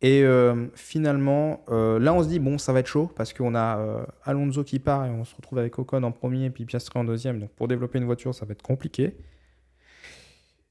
Et finalement, là, on se dit, bon, ça va être chaud parce qu'on a Alonso qui part et on se retrouve avec Ocon en premier et puis Piastri en deuxième. Donc, pour développer une voiture, ça va être compliqué.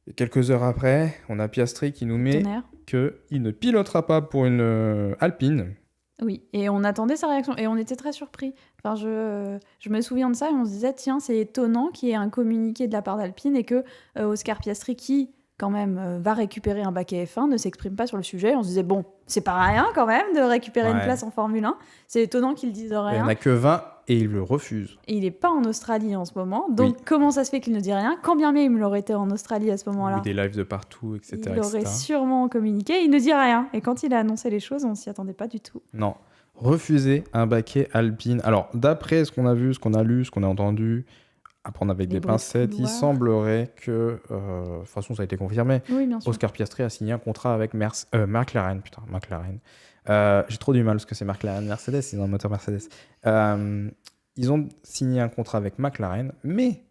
Et quelques heures après, on a Piastri qui nous met qu'il ne pilotera pas pour une Alpine. Oui, et on attendait sa réaction, et on était très surpris. Enfin, je me souviens de ça, et on se disait, tiens, c'est étonnant qu'il y ait un communiqué de la part d'Alpine, et que Oscar Piastri, qui, quand même, va récupérer un baquet F1, ne s'exprime pas sur le sujet. On se disait, bon, c'est pas rien, quand même, de récupérer une place en Formule 1. C'est étonnant qu'il dise rien. Il n'y en a que 20, et il le refuse. Et il n'est pas en Australie en ce moment, donc comment ça se fait qu'il ne dit rien? Quand bien même il aurait été en Australie à ce moment-là. Des lives de partout, etc. Il aurait sûrement communiqué, il ne dit rien. Et quand il a annoncé les choses, on s'y attendait pas du tout. Non. Refuser un baquet Alpine. Alors, d'après ce qu'on a vu, ce qu'on a lu, ce qu'on a entendu, à prendre avec des pincettes, il semblerait que, de toute façon ça a été confirmé, Oscar Piastri a signé un contrat avec McLaren. J'ai trop du mal parce que c'est McLaren, Mercedes, ils ont un moteur Mercedes. Ils ont signé un contrat avec McLaren, mais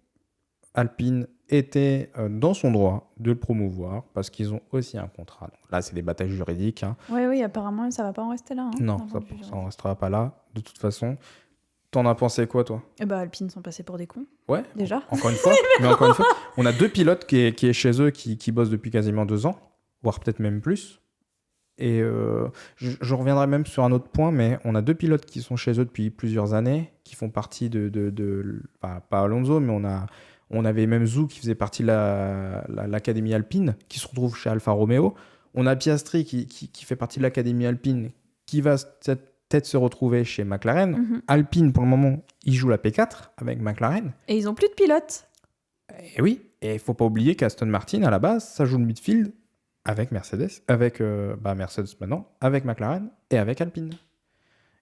Alpine était dans son droit de le promouvoir parce qu'ils ont aussi un contrat. Donc là, c'est des batailles juridiques. Hein. Oui, apparemment, ça va pas en rester là. Hein, non, ça en restera pas là, de toute façon. T'en as pensé quoi, toi? Alpine sont passés pour des cons. Ouais. Déjà. Encore une fois. Mais encore une fois, on a 2 pilotes qui est chez eux, qui bossent depuis quasiment 2 ans, voire peut-être même plus. Et je reviendrai même sur un autre point, mais on a 2 pilotes qui sont chez eux depuis plusieurs années, qui font partie pas Alonso, mais on avait même Zhou qui faisait partie de l'académie Alpine, qui se retrouve chez Alfa Romeo. On a Piastri qui fait partie de l'académie Alpine, qui va peut-être se retrouver chez McLaren. Mm-hmm. Alpine, pour le moment, il joue la P4 avec McLaren. Et ils n'ont plus de pilote. Et oui, et il ne faut pas oublier qu'Aston Martin, à la base, ça joue le midfield avec Mercedes, Mercedes maintenant, avec McLaren et avec Alpine.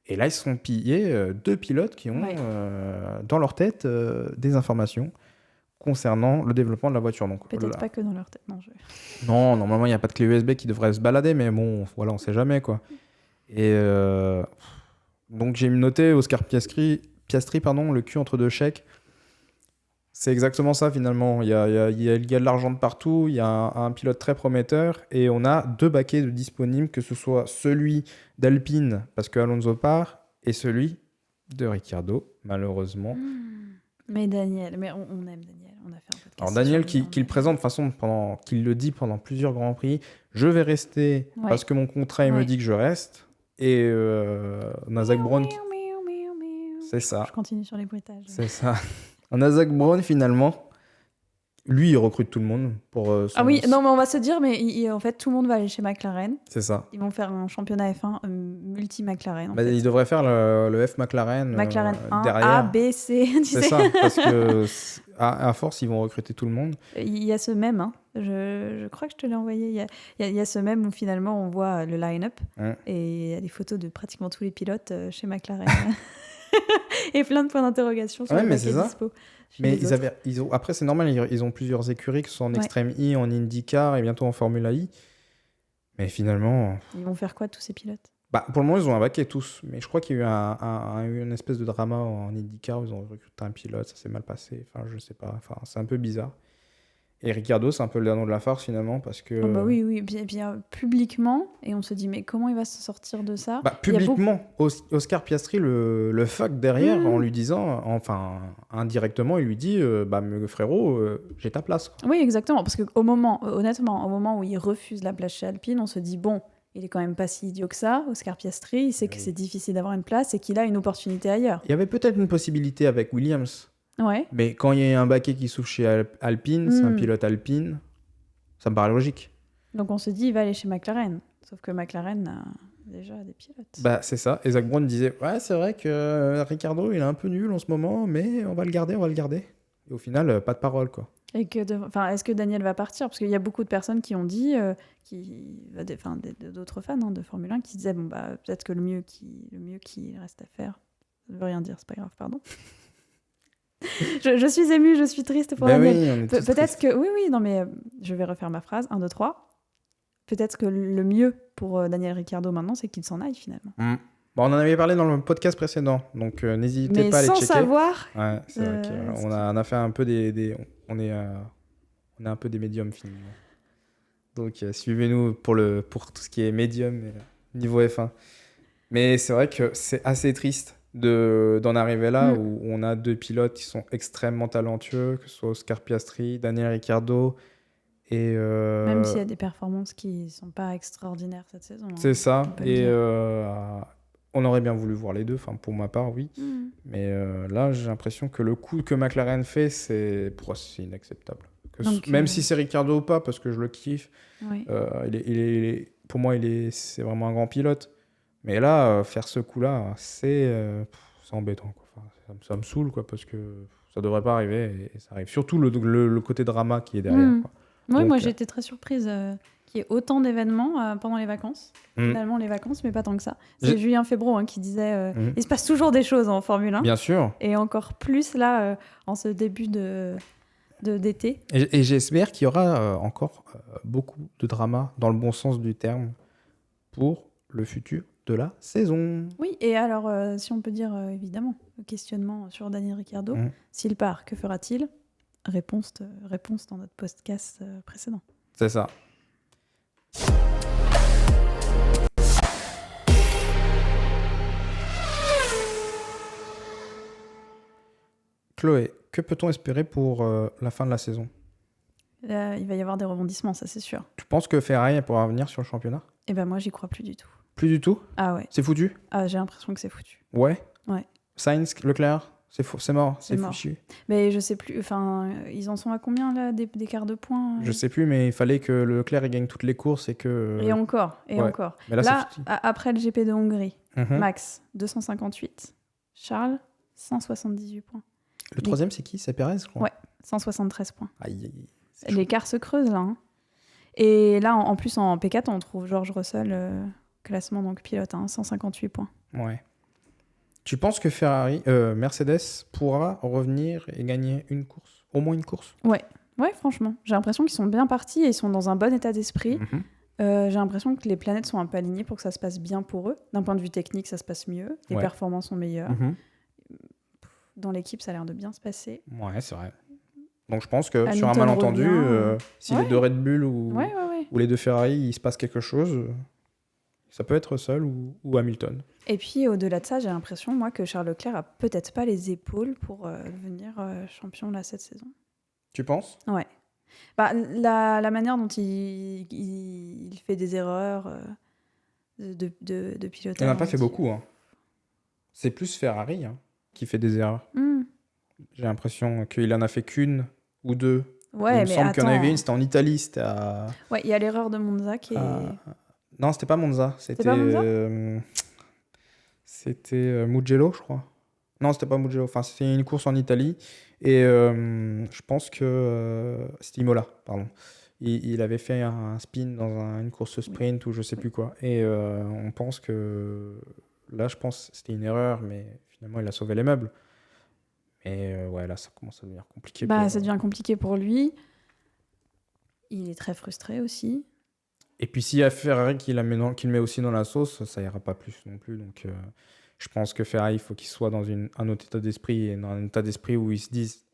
Et là, ils se sont pillés 2 pilotes qui ont dans leur tête des informations concernant le développement de la voiture. Donc, peut-être pas que dans leur tête. Non, normalement, il n'y a pas de clé USB qui devrait se balader, mais bon, voilà, on ne sait jamais, quoi. Et donc, j'ai noté Oscar Piastri, le cul entre 2 chèques. C'est exactement ça, finalement. Il y a de l'argent de partout, il y a un pilote très prometteur, et on a 2 baquets de disponibles, que ce soit celui d'Alpine, parce que Alonso part, et celui de Ricciardo, malheureusement. Mais Daniel, on aime Daniel. On a fait un podcast. Alors Daniel qui le présente de façon qu'il le dit pendant plusieurs grands prix, je vais rester parce que mon contrat il me dit que je reste. Et on a Zach Brown. C'est ça. Je continue sur les bruitages. C'est ça. On a Zach Brown finalement. Lui, il recrute tout le monde pour. Mais on va se dire, mais en fait, tout le monde va aller chez McLaren. C'est ça. Ils vont faire un championnat F1 multi-McLaren. Ils devraient faire le F McLaren. McLaren 1, derrière. A, B, C. C'est ça, parce que à force, ils vont recruter tout le monde. Il y a ce mème, hein. Je crois que je te l'ai envoyé. Il y a ce mème où finalement on voit le line-up et il y a des photos de pratiquement tous les pilotes chez McLaren. Et plein de points d'interrogation sur les paquets dispo. Mais après, c'est normal, ils ont plusieurs écuries, que ce soit en Extreme E, en IndyCar et bientôt en Formula E. Mais finalement. Ils vont faire quoi, tous ces pilotes? Pour le moment, ils ont un baquet tous. Mais je crois qu'il y a eu une espèce de drama en IndyCar où ils ont recruté un pilote, ça s'est mal passé. Enfin, je sais pas. Enfin, c'est un peu bizarre. Et Ricciardo, c'est un peu le dernier de la farce finalement parce que... Oui, bien publiquement, et on se dit mais comment il va se sortir de ça? Publiquement, Oscar Piastri le fuck derrière en lui disant, enfin indirectement, il lui dit frérot, j'ai ta place. Quoi. Oui, exactement, parce que honnêtement, au moment où il refuse la place chez Alpine, on se dit bon, il est quand même pas si idiot que ça, Oscar Piastri, il sait que c'est difficile d'avoir une place et qu'il a une opportunité ailleurs. Il y avait peut-être une possibilité avec Williams. Ouais. Mais quand il y a un baquet qui s'ouvre chez Alpine, c'est un pilote Alpine, ça me paraît logique. Donc on se dit, il va aller chez McLaren. Sauf que McLaren a déjà des pilotes. C'est ça. Et Zach Brown disait, ouais, c'est vrai que Ricciardo, il est un peu nul en ce moment, mais on va le garder. Et au final, pas de parole, quoi. Et est-ce que Daniel va partir? Parce qu'il y a beaucoup de personnes qui ont dit, d'autres fans de Formule 1 qui disaient, peut-être que le mieux qu'il reste à faire, ça ne veut rien dire, c'est pas grave, pardon. Je suis émue, je suis triste pour Daniel. Oui, peut-être que... Oui, non mais je vais refaire ma phrase. 1, 2, 3. Peut-être que le mieux pour Daniel Ricciardo maintenant, c'est qu'il s'en aille finalement. On en avait parlé dans le podcast précédent, donc n'hésitez pas à aller checker. Mais sans savoir... Ouais, c'est vrai qu'on a fait un peu on est un peu des médiums finalement. Donc suivez-nous pour tout ce qui est médium niveau F1. Mais c'est vrai que c'est assez triste d'en arriver là où on a 2 pilotes qui sont extrêmement talentueux, que ce soit Oscar Piastri, Daniel Ricciardo et même s'il y a des performances qui sont pas extraordinaires cette saison. C'est ça. Et On aurait bien voulu voir les deux, enfin pour ma part, oui. Mais là, j'ai l'impression que le coup que McLaren fait, pour moi, c'est inacceptable. Même si c'est Ricciardo ou pas, parce que je le kiffe, pour moi, c'est vraiment un grand pilote. Mais là, faire ce coup-là, c'est embêtant, quoi. Enfin, ça me saoule, quoi, parce que ça devrait pas arriver et ça arrive. Surtout le côté drama qui est derrière. Quoi. Oui, moi j'ai été très surprise qu'il y ait autant d'événements pendant les vacances. Finalement, les vacances, mais pas tant que ça. C'est Julien Febvre qui disait il se passe toujours des choses en Formule 1. Bien sûr. Et encore plus là, en ce début d'été. Et j'espère qu'il y aura encore beaucoup de drama, dans le bon sens du terme, pour le futur de la saison. Oui, et alors, si on peut dire, évidemment, le questionnement sur Daniel Ricciardo, s'il part, que fera-t-il ? Réponse dans notre podcast précédent. C'est ça. Chloé, que peut-on espérer pour la fin de la saison ? Il va y avoir des rebondissements, ça c'est sûr. Tu penses que Ferrari pourra revenir sur le championnat ? Eh ben moi, j'y crois plus du tout. Plus du tout ? Ah ouais. C'est foutu ? Ah, j'ai l'impression que c'est foutu. Ouais ? Ouais. Sainz, Leclerc, c'est mort, c'est foutu. Mais je sais plus, enfin, ils en sont à combien là, d'écart de points Je sais plus, mais il fallait que Leclerc il gagne toutes les courses et que... Et encore. Mais là après le GP de Hongrie, Max, 258. Charles, 178 points. Le troisième, c'est qui ? C'est Pérez, je crois. Ouais, 173 points. Aïe. L'écart se creuse là. Et là, en plus, en P4, on trouve George Russell, classement donc pilote, 158 points. Ouais. Tu penses que Mercedes pourra revenir et gagner une course ? Au moins une course ? Ouais, franchement. J'ai l'impression qu'ils sont bien partis et ils sont dans un bon état d'esprit. J'ai l'impression que les planètes sont un peu alignées pour que ça se passe bien pour eux. D'un point de vue technique, ça se passe mieux. Les performances sont meilleures. Dans l'équipe, ça a l'air de bien se passer. Ouais, c'est vrai. Donc je pense que Hamilton sur un malentendu, si les deux Red Bull ou les deux Ferrari, il se passe quelque chose, ça peut être Russell ou Hamilton. Et puis au-delà de ça, j'ai l'impression, moi, que Charles Leclerc a peut-être pas les épaules pour devenir champion là cette saison. Tu penses ? Ouais. Bah, la manière dont il fait des erreurs de pilotage. Il n'en a pas fait beaucoup. Hein. C'est plus Ferrari qui fait des erreurs. J'ai l'impression qu'il en a fait qu'une ou deux. Ouais, il me semble qu'il y en avait une, c'était en Italie. Ouais, il y a l'erreur de Monza qui est... Non, c'était pas Monza. C'était pas Monza c'était Mugello, je crois. Non, c'était pas Mugello. Enfin, c'était une course en Italie. Et je pense que c'était Imola, pardon. Il avait fait un spin dans une course sprint ou je sais plus quoi. Et on pense que... Là, je pense que c'était une erreur, mais finalement, il a sauvé les meubles. Et là, ça commence à devenir compliqué. Ça devient compliqué pour lui. Il est très frustré aussi. Et puis, s'il y a Ferrari qui le met aussi dans la sauce, ça ira pas plus non plus. Donc, je pense que Ferrari, il faut qu'il soit dans un autre état d'esprit. Et dans un état d'esprit où ils se disent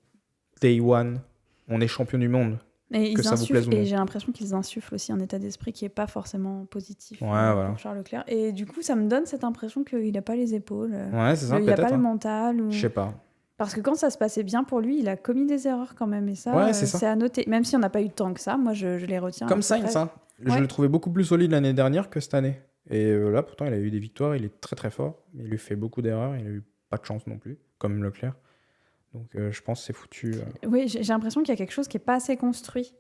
Day one, on est champion du monde. Et que ça vous plaise ou non. Et j'ai l'impression qu'ils insufflent aussi un état d'esprit qui n'est pas forcément positif pour Charles Leclerc. Et du coup, ça me donne cette impression qu'il n'a pas les épaules. Ouais, c'est ça, il n'a pas le mental. Je sais pas. Parce que quand ça se passait bien pour lui, il a commis des erreurs quand même. Et ça, c'est à noter. Même si on n'a pas eu tant que ça, moi, je les retiens. Comme Sainz, hein. Je le trouvais beaucoup plus solide l'année dernière que cette année. Et là, pourtant, il a eu des victoires. Il est très, très fort. Mais il lui fait beaucoup d'erreurs. Il n'a eu pas de chance non plus, comme Leclerc. Donc, je pense que c'est foutu. Oui, j'ai l'impression qu'il y a quelque chose qui n'est pas assez construit.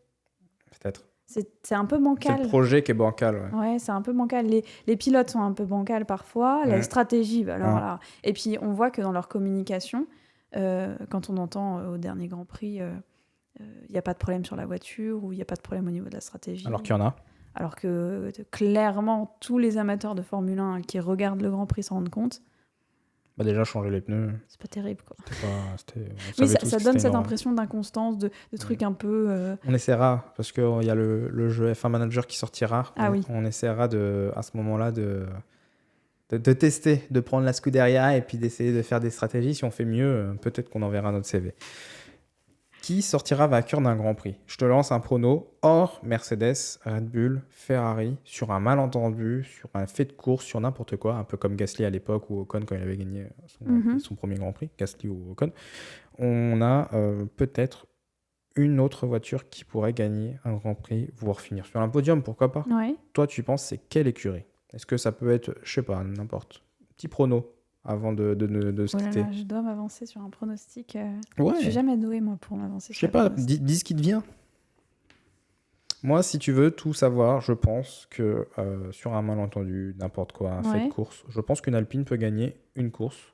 Peut-être. C'est un peu bancal. C'est le projet qui est bancal. Ouais, c'est un peu bancal. Les pilotes sont un peu bancals parfois. La stratégie, alors là. Et puis, on voit que dans leur communication, quand on entend au dernier Grand Prix, il n'y a pas de problème sur la voiture ou il n'y a pas de problème au niveau de la stratégie. Alors qu'il y en a. Alors que clairement, tous les amateurs de Formule 1 qui regardent le Grand Prix s'en rendent compte. Déjà, changer les pneus. C'est pas terrible, quoi. Oui, ça donne cette impression d'inconstance, de trucs un peu... On essaiera, parce qu'il y a le jeu F1 Manager qui sortira. On essaiera à ce moment-là de tester, de prendre la Scuderia et puis d'essayer de faire des stratégies. Si on fait mieux, peut-être qu'on enverra notre CV. Qui sortira vainqueur d'un Grand Prix ? Je te lance un prono hors Mercedes, Red Bull, Ferrari, sur un malentendu, sur un fait de course, sur n'importe quoi, un peu comme Gasly à l'époque ou Ocon quand il avait gagné son premier Grand Prix, Gasly ou Ocon. On a peut-être une autre voiture qui pourrait gagner un Grand Prix, voire finir sur un podium, pourquoi pas ? Ouais. Toi, tu penses c'est quelle écurie ? Est-ce que ça peut être, je sais pas, n'importe. petit prono avant de se quitter. Je dois m'avancer sur un pronostic. Ouais. Je suis jamais douée, moi, pour m'avancer Je sur sais pas, dis ce qui te vient. Moi, si tu veux tout savoir, je pense que sur un malentendu, n'importe quoi, un fait de course, je pense qu'une Alpine peut gagner une course.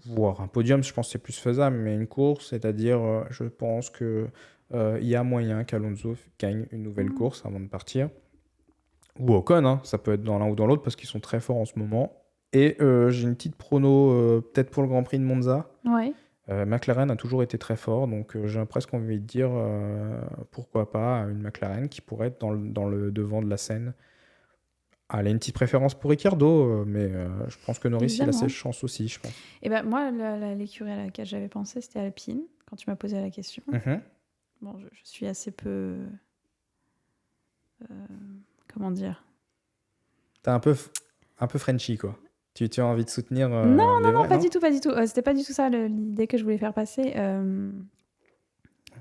Voire un podium, je pense que c'est plus faisable, mais une course, c'est-à-dire, je pense que il y a moyen qu'Alonso gagne une nouvelle course avant de partir. Ou Ocon, hein, ça peut être dans l'un ou dans l'autre, parce qu'ils sont très forts en ce moment. Et j'ai une petite prono, peut-être pour le Grand Prix de Monza. Ouais. McLaren a toujours été très fort, donc j'ai presque envie de dire pourquoi pas une McLaren qui pourrait être dans le devant de la scène. Elle a une petite préférence pour Ricciardo, mais je pense que Norris il a ses chances aussi, je pense. Et ben moi, l'écurie à laquelle j'avais pensé, c'était Alpine, quand tu m'as posé la question. Bon, je suis assez peu... comment dire ? T'es un peu Frenchy, quoi. Tu as envie de soutenir non, pas du tout. C'était pas du tout ça l'idée que je voulais faire passer.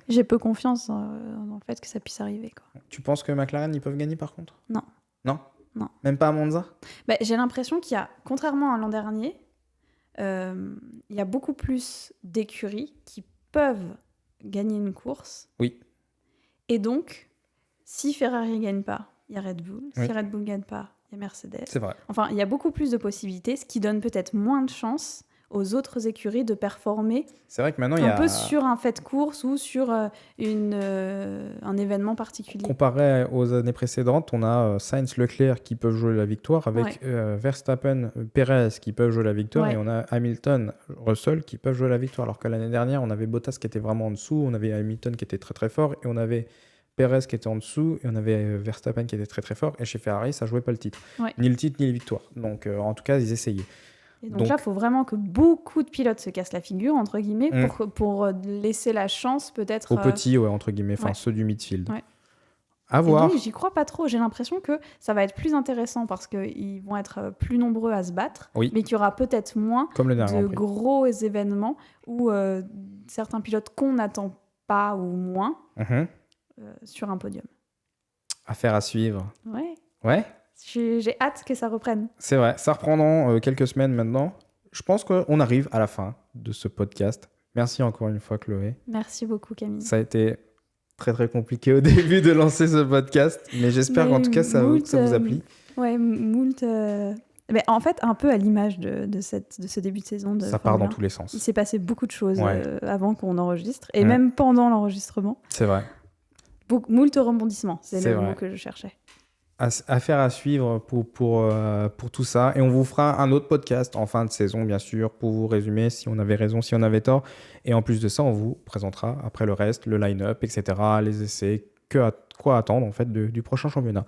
J'ai peu confiance dans le fait que ça puisse arriver, quoi. Tu penses que McLaren, ils peuvent gagner, par contre ? Non. Non. Même pas à Monza ? J'ai l'impression qu'il y a, contrairement à l'an dernier, il y a beaucoup plus d'écuries qui peuvent gagner une course. Oui. Et donc, si Ferrari ne gagne pas, il y a Red Bull. Oui. Si Red Bull ne gagne pas, il y a Mercedes. C'est vrai. Enfin, il y a beaucoup plus de possibilités, ce qui donne peut-être moins de chances aux autres écuries de performer. C'est vrai que maintenant, un peu sur un fait de course ou sur un événement particulier. Comparé aux années précédentes, on a Sainz, Leclerc qui peuvent jouer la victoire, avec Verstappen, Perez qui peuvent jouer la victoire, et on a Hamilton, Russell qui peuvent jouer la victoire. Alors que l'année dernière, on avait Bottas qui était vraiment en dessous, on avait Hamilton qui était très très fort, et on avait Perez qui était en dessous, et on avait Verstappen qui était très très fort, et chez Ferrari, ça jouait pas le titre. Ni le titre, ni les victoires. Donc en tout cas, ils essayaient. Et donc là, il faut vraiment que beaucoup de pilotes se cassent la figure, entre guillemets, pour laisser la chance peut-être... Aux petits, entre guillemets, ceux du midfield. À voir. Donc, j'y crois pas trop. J'ai l'impression que ça va être plus intéressant parce qu'ils vont être plus nombreux à se battre, mais qu'il y aura peut-être moins de gros événements où certains pilotes qu'on n'attend pas ou moins sur un podium. Affaire à suivre. Ouais. J'ai hâte que ça reprenne. C'est vrai, ça reprend dans quelques semaines maintenant. Je pense qu'on arrive à la fin de ce podcast. Merci encore une fois, Chloé. Merci beaucoup, Camille. Ça a été très très compliqué au début de lancer ce podcast, mais j'espère qu'en tout cas ça vous a plu. Ouais, moult... Mais en fait, un peu à l'image de ce début de saison. Ça part dans tous les sens. Il s'est passé beaucoup de choses avant qu'on enregistre, et même pendant l'enregistrement. C'est vrai. Moult rebondissements, c'est le mot que je cherchais. Affaire à suivre pour tout ça. Et on vous fera un autre podcast en fin de saison, bien sûr, pour vous résumer si on avait raison, si on avait tort. Et en plus de ça, on vous présentera après le reste, le line-up, etc., les essais, quoi attendre en fait du prochain championnat.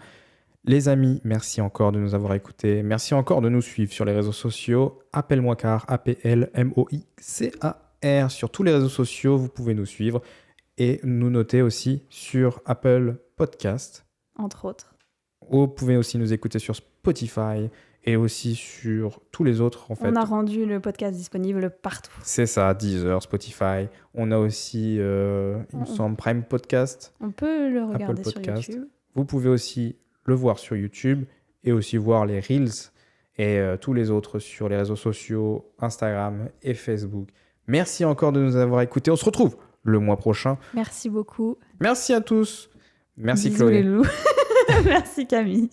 Les amis, merci encore de nous avoir écoutés. Merci encore de nous suivre sur les réseaux sociaux. Appelle-moi car, APLMOICAR. Sur tous les réseaux sociaux, vous pouvez nous suivre et nous noter aussi sur Apple Podcast. Entre autres. Vous pouvez aussi nous écouter sur Spotify et aussi sur tous les autres. En fait. On a rendu le podcast disponible partout. C'est ça, Deezer, Spotify. On a aussi, il me semble, Prime Podcast. On peut le regarder sur YouTube. Vous pouvez aussi le voir sur YouTube et aussi voir les Reels et tous les autres sur les réseaux sociaux, Instagram et Facebook. Merci encore de nous avoir écoutés. On se retrouve le mois prochain. Merci beaucoup. Merci à tous. Merci Bisous Chloé. Les loups. Merci Camille.